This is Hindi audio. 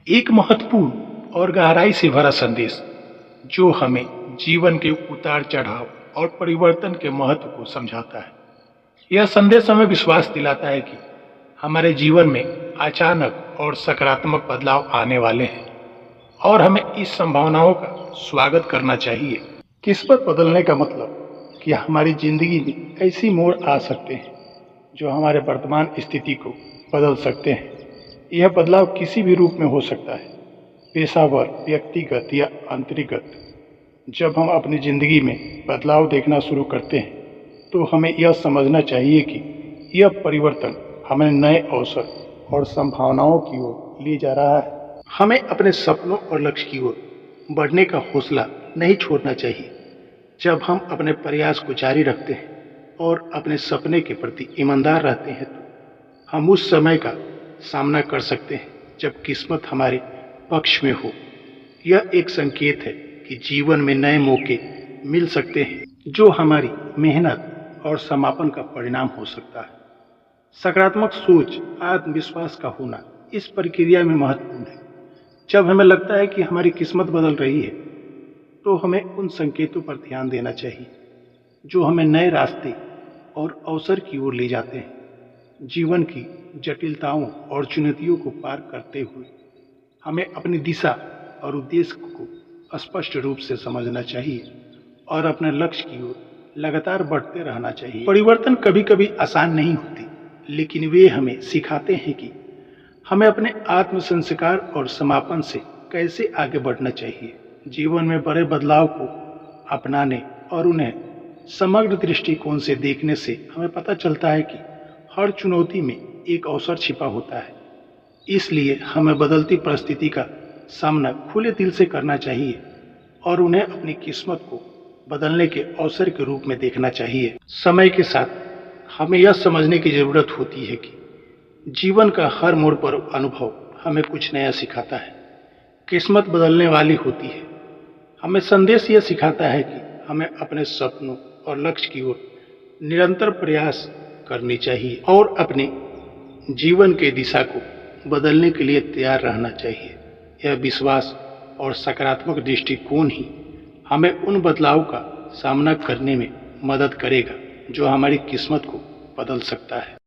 एक महत्वपूर्ण और गहराई से भरा संदेश जो हमें जीवन के उतार चढ़ाव और परिवर्तन के महत्व को समझाता है। यह संदेश हमें विश्वास दिलाता है कि हमारे जीवन में अचानक और सकारात्मक बदलाव आने वाले हैं और हमें इस संभावनाओं का स्वागत करना चाहिए। किस्मत बदलने का मतलब कि हमारी जिंदगी में ऐसी मोड़ आ सकते हैं जो हमारे वर्तमान स्थिति को बदल सकते हैं। यह बदलाव किसी भी रूप में हो सकता है, पेशावर, व्यक्तिगत या अंतर्गत। जब हम अपनी जिंदगी में बदलाव देखना शुरू करते हैं तो हमें यह समझना चाहिए कि यह परिवर्तन हमें नए अवसर और संभावनाओं की ओर ले जा रहा है। हमें अपने सपनों और लक्ष्य की ओर बढ़ने का हौसला नहीं छोड़ना चाहिए। जब हम अपने प्रयास को जारी रखते हैं और अपने सपने के प्रति ईमानदार रहते हैं तो हम उस समय का सामना कर सकते हैं जब किस्मत हमारे पक्ष में हो। यह एक संकेत है कि जीवन में नए मौके मिल सकते हैं जो हमारी मेहनत और समापन का परिणाम हो सकता है। सकारात्मक सोच, आत्मविश्वास का होना इस प्रक्रिया में महत्वपूर्ण है। जब हमें लगता है कि हमारी किस्मत बदल रही है तो हमें उन संकेतों पर ध्यान देना चाहिए जो हमें नए रास्ते और अवसर की ओर ले जाते हैं। जीवन की जटिलताओं और चुनौतियों को पार करते हुए हमें अपनी दिशा और उद्देश्य को स्पष्ट रूप से समझना चाहिए और अपने लक्ष्य की ओर लगातार बढ़ते रहना चाहिए। परिवर्तन कभी कभी आसान नहीं होते, लेकिन वे हमें सिखाते हैं कि हमें अपने आत्म संस्कार और समापन से कैसे आगे बढ़ना चाहिए। जीवन में बड़े बदलाव को अपनाने और उन्हें समग्र दृष्टिकोण से देखने से हमें पता चलता है कि हर चुनौती में एक अवसर छिपा होता है। इसलिए हमें बदलती परिस्थिति का सामना खुले दिल से करना चाहिए और उन्हें अपनी किस्मत को बदलने के अवसर के रूप में देखना चाहिए। समय के साथ हमें यह समझने की जरूरत होती है कि जीवन का हर मोड़ पर अनुभव हमें कुछ नया सिखाता है। किस्मत बदलने वाली होती है। हमें संदेश यह सिखाता है कि हमें अपने सपनों और लक्ष्य की ओर निरंतर प्रयास करनी चाहिए और अपने जीवन के दिशा को बदलने के लिए तैयार रहना चाहिए। यह विश्वास और सकारात्मक दृष्टिकोण ही हमें उन बदलाव का सामना करने में मदद करेगा जो हमारी किस्मत को बदल सकता है।